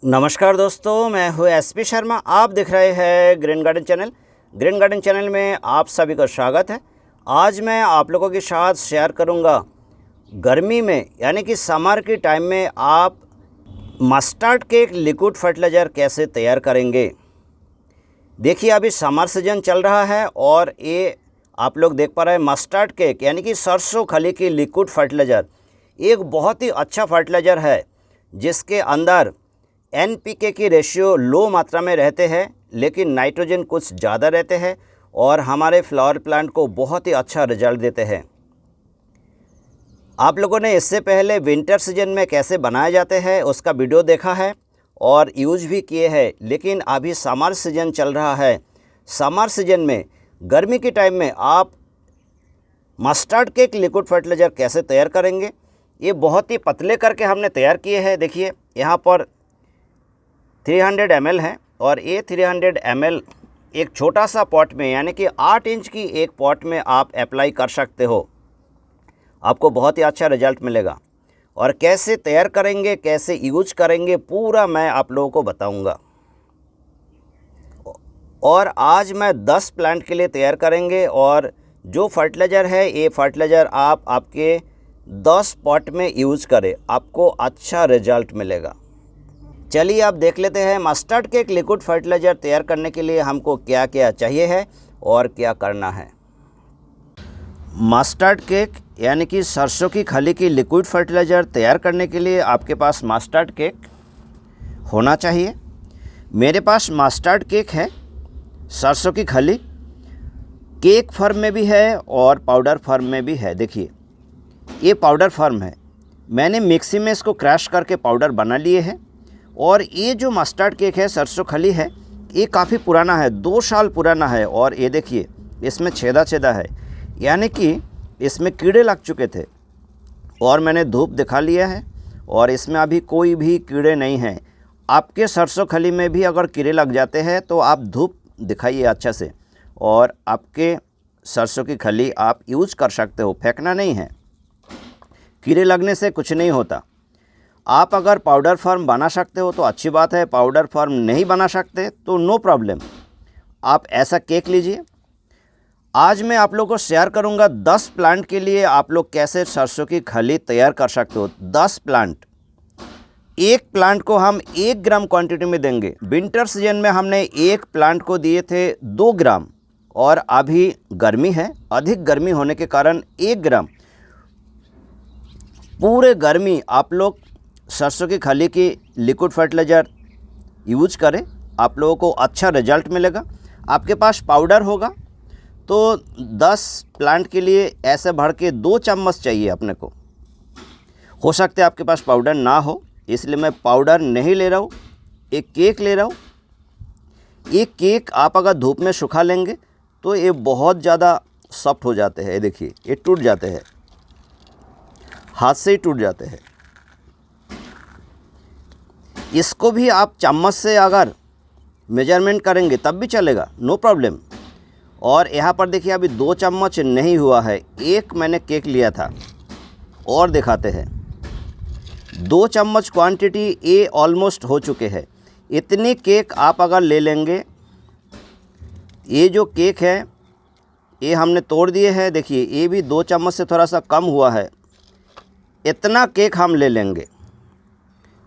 नमस्कार दोस्तों, मैं हूँ एसपी शर्मा। आप दिख रहे हैं green garden channel. Green garden channel में आप सभी का स्वागत है। आज मैं आप लोगों के साथ शेयर करूँगा गर्मी में यानी कि समर के टाइम में आप मस्टर्ड केक लिक्विड फर्टिलाइज़र कैसे तैयार करेंगे। देखिए, अभी समर सीजन चल रहा है और ये आप लोग देख पा रहे हैं मस्टर्ड केक यानी कि सरसों खली की लिक्विड फर्टिलाइज़र एक बहुत ही अच्छा फर्टिलाइज़र है जिसके अंदर एनपीके की रेशियो लो मात्रा में रहते हैं, लेकिन नाइट्रोजन कुछ ज़्यादा रहते हैं और हमारे फ्लावर प्लांट को बहुत ही अच्छा रिजल्ट देते हैं। आप लोगों ने इससे पहले विंटर सीजन में कैसे बनाए जाते हैं उसका वीडियो देखा है और यूज़ भी किए हैं, लेकिन अभी समर सीजन चल रहा है। समर सीजन में गर्मी के टाइम में आप मस्टर्ड केक लिक्विड फर्टिलाइज़र कैसे तैयार करेंगे, ये बहुत ही पतले करके हमने तैयार किए हैं। देखिए, यहाँ पर 300 ml है और ये 300 ml एक छोटा सा पॉट में यानी कि 8 इंच की एक पॉट में आप अप्लाई कर सकते हो। आपको बहुत ही अच्छा रिजल्ट मिलेगा और कैसे तैयार करेंगे, कैसे यूज करेंगे, पूरा मैं आप लोगों को बताऊंगा। और आज मैं 10 प्लांट के लिए तैयार करेंगे और जो फर्टिलाइज़र है ये फर्टिलाइज़र आप आपके 10 पॉट में यूज करें, आपको अच्छा रिजल्ट मिलेगा। चलिए आप देख लेते हैं मस्टर्ड केक लिक्विड फर्टिलाइज़र तैयार करने के लिए हमको क्या क्या चाहिए है और क्या करना है। मस्टर्ड केक यानी कि सरसों की खली की लिक्विड फर्टिलाइज़र तैयार करने के लिए आपके पास मस्टर्ड केक होना चाहिए। मेरे पास मस्टर्ड केक है, सरसों की खली केक फॉर्म में भी है और पाउडर फॉर्म में भी है। देखिए, ये पाउडर फॉर्म है, मैंने मिक्सी में इसको क्रश करके पाउडर बना लिए है। और ये जो मस्टर्ड केक है, सरसों खली है, ये काफ़ी पुराना है, 2 साल पुराना है। और ये देखिए, इसमें छेदा छेदा है यानी कि इसमें कीड़े लग चुके थे और मैंने धूप दिखा लिया है और इसमें अभी कोई भी कीड़े नहीं हैं। आपके सरसों खली में भी अगर कीड़े लग जाते हैं तो आप धूप दिखाइए अच्छा से और आपके सरसों की खली आप यूज कर सकते हो, फेंकना नहीं है। कीड़े लगने से कुछ नहीं होता। आप अगर पाउडर फॉर्म बना सकते हो तो अच्छी बात है, पाउडर फॉर्म नहीं बना सकते तो नो प्रॉब्लम, आप ऐसा केक लीजिए। आज मैं आप लोगों को शेयर करूंगा 10 प्लांट के लिए आप लोग कैसे सरसों की खली तैयार कर सकते हो। 10 प्लांट, एक प्लांट को हम 1 ग्राम क्वांटिटी में देंगे। विंटर सीजन में हमने एक प्लांट को दिए थे 2 ग्राम और अभी गर्मी है, अधिक गर्मी होने के कारण 1 ग्राम। पूरे गर्मी आप लोग सरसों की खली की लिक्विड फर्टिलाइज़र यूज करें, आप लोगों को अच्छा रिजल्ट मिलेगा। आपके पास पाउडर होगा तो 10 प्लांट के लिए ऐसे भर के 2 चम्मच चाहिए अपने को। हो सकता है आपके पास पाउडर ना हो, इसलिए मैं पाउडर नहीं ले रहा हूँ, एक केक ले रहा हूँ। एक केक आप अगर धूप में सुखा लेंगे तो ये बहुत ज़्यादा सॉफ्ट हो जाते हैं। देखिए, ये टूट जाते हैं, हाथ से ही टूट जाते हैं। इसको भी आप चम्मच से अगर मेजरमेंट करेंगे तब भी चलेगा, नो प्रॉब्लम। और यहाँ पर देखिए, अभी 2 चम्मच नहीं हुआ है, एक मैंने केक लिया था और दिखाते हैं। 2 चम्मच क्वांटिटी ये ऑलमोस्ट हो चुके हैं। इतनी केक आप अगर ले लेंगे, ये जो केक है ये हमने तोड़ दिए हैं। देखिए, ये भी 2 चम्मच से थोड़ा सा कम हुआ है। इतना केक हम ले लेंगे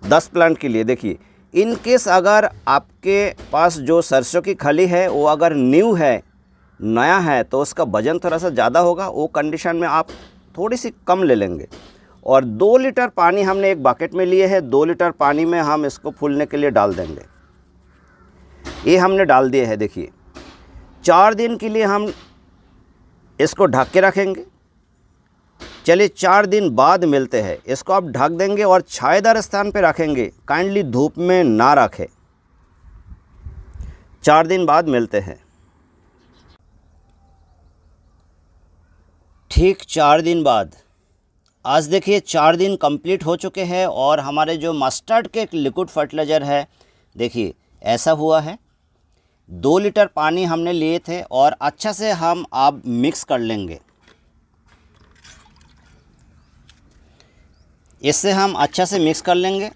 10 प्लांट के लिए। देखिए, इन केस अगर आपके पास जो सरसों की खली है वो अगर न्यू है, नया है, तो उसका वज़न थोड़ा सा ज़्यादा होगा। वो कंडीशन में आप थोड़ी सी कम ले लेंगे। और 2 लीटर पानी हमने एक बकेट में लिए है, 2 लीटर पानी में हम इसको फूलने के लिए डाल देंगे। ये हमने डाल दिए है। देखिए, 4 दिन के लिए हम इसको ढक के रखेंगे। चलिए 4 दिन बाद मिलते हैं। इसको आप ढक देंगे और छायादार स्थान पे रखेंगे, काइंडली धूप में ना रखें। 4 दिन बाद मिलते हैं। ठीक 4 दिन बाद, आज देखिए 4 दिन कंप्लीट हो चुके हैं और हमारे जो मस्टर्ड केक लिक्विड फर्टिलाइज़र है, देखिए ऐसा हुआ है। 2 लीटर पानी हमने लिए थे और अच्छा से हम अब मिक्स कर लेंगे। इससे हम अच्छा से मिक्स कर लेंगे।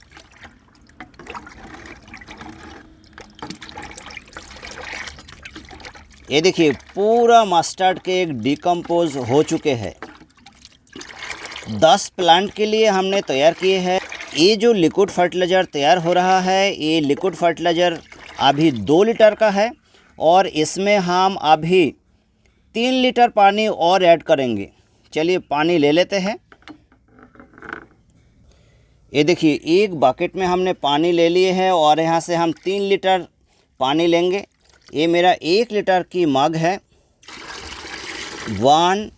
ये देखिए पूरा मस्टर्ड केक डिकम्पोज हो चुके हैं। 10 प्लांट के लिए हमने तैयार किए हैं। ये जो लिक्विड फर्टिलाइज़र तैयार हो रहा है, ये लिक्विड फर्टिलाइज़र अभी 2 लीटर का है और इसमें हम अभी 3 लीटर पानी और ऐड करेंगे। चलिए पानी ले लेते हैं। ये देखिए एक बकेट में हमने पानी ले लिए है और यहाँ से हम 3 लीटर पानी लेंगे। ये मेरा 1 लीटर की मग है। 1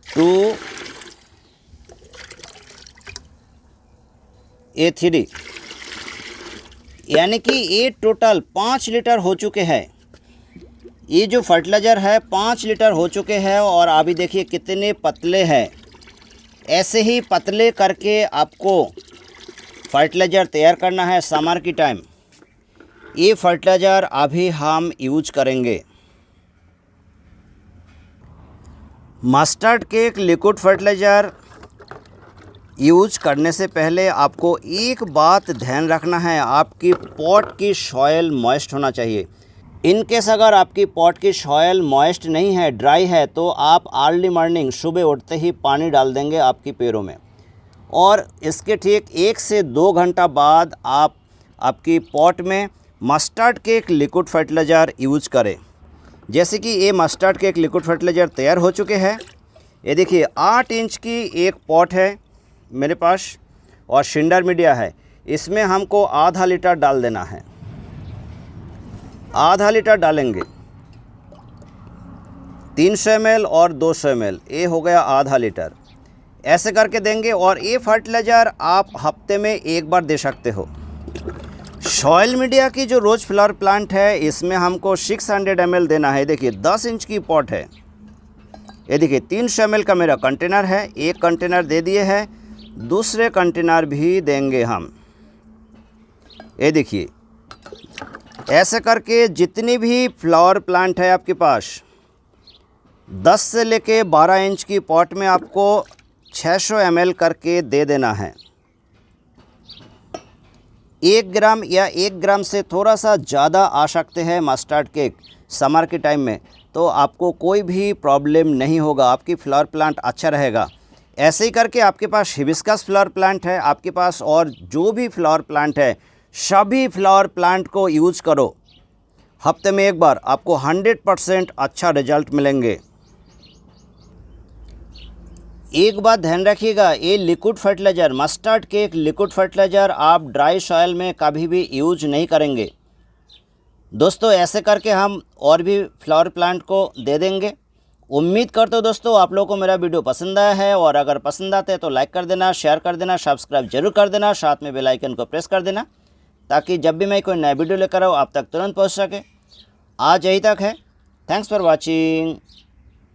2 ये 3, यानी कि ये टोटल 5 लीटर हो चुके हैं। ये जो फर्टिलाइज़र है 5 लीटर हो चुके हैं और अभी देखिए कितने पतले हैं। ऐसे ही पतले करके आपको फर्टिलाइज़र तैयार करना है समर की टाइम। ये फर्टिलाइज़र अभी हम यूज करेंगे। Mustard cake liquid fertiliser use करने से पहले आपको एक बात ध्यान रखना है, आपकी पॉट की सॉइल मॉइस्ट होना चाहिए। इन केस अगर आपकी पॉट की सॉइल मॉइस्ट नहीं है, ड्राई है, तो आप अर्ली मॉर्निंग सुबह उठते ही पानी डाल देंगे आपकी पेड़ों में और इसके ठीक 1 से 2 घंटा बाद आप आपकी पॉट में mustard cake liquid fertiliser use करें। जैसे कि ये मस्टर्ड केक लिक्विड फर्टिलाइज़र तैयार हो चुके हैं। ये देखिए 8 इंच की एक पॉट है मेरे पास और शिंडर मीडिया है। इसमें हमको आधा लीटर डाल देना है। आधा लीटर डालेंगे। 300 ml और 200 ml, ये हो गया आधा लीटर। ऐसे करके देंगे और ये फर्टिलाइज़र आप हफ्ते में एक बार दे सकते हो। सॉइल मीडिया की जो रोज़ फ्लावर प्लांट है इसमें हमको 600 ml देना है। देखिए 10 इंच की पॉट है। ये देखिए 300 ml का मेरा कंटेनर है। एक कंटेनर दे दिए है, दूसरे कंटेनर भी देंगे हम। ये देखिए ऐसे करके जितनी भी फ्लावर प्लांट है आपके पास 10 से लेके 12 इंच की पॉट में आपको 600 ml करके दे देना है। 1 ग्राम या 1 ग्राम से थोड़ा सा ज़्यादा आ सकते हैं मस्टर्ड केक समर के टाइम में, तो आपको कोई भी प्रॉब्लम नहीं होगा, आपकी फ्लावर प्लांट अच्छा रहेगा। ऐसे ही करके आपके पास हिबिस्कस फ्लावर प्लांट है, आपके पास और जो भी फ्लावर प्लांट है सभी फ्लावर प्लांट को यूज करो। हफ्ते में एक बार आपको 100% अच्छा रिजल्ट मिलेंगे। एक बात ध्यान रखिएगा, ये liquid fertiliser mustard cake liquid fertiliser आप ड्राई सॉइल में कभी भी यूज नहीं करेंगे दोस्तों। ऐसे करके हम और भी फ्लावर प्लांट को दे देंगे। उम्मीद करते हो दोस्तों आप लोगों को मेरा वीडियो पसंद आया है और अगर पसंद आते हैं तो लाइक कर देना, शेयर कर देना, सब्सक्राइब जरूर कर देना, साथ में बेल आइकन को प्रेस कर देना ताकि जब भी मैं कोई नया वीडियो लेकर आऊँ आप तक तुरंत पहुँच सके। आज यही तक है। Thanks for watching.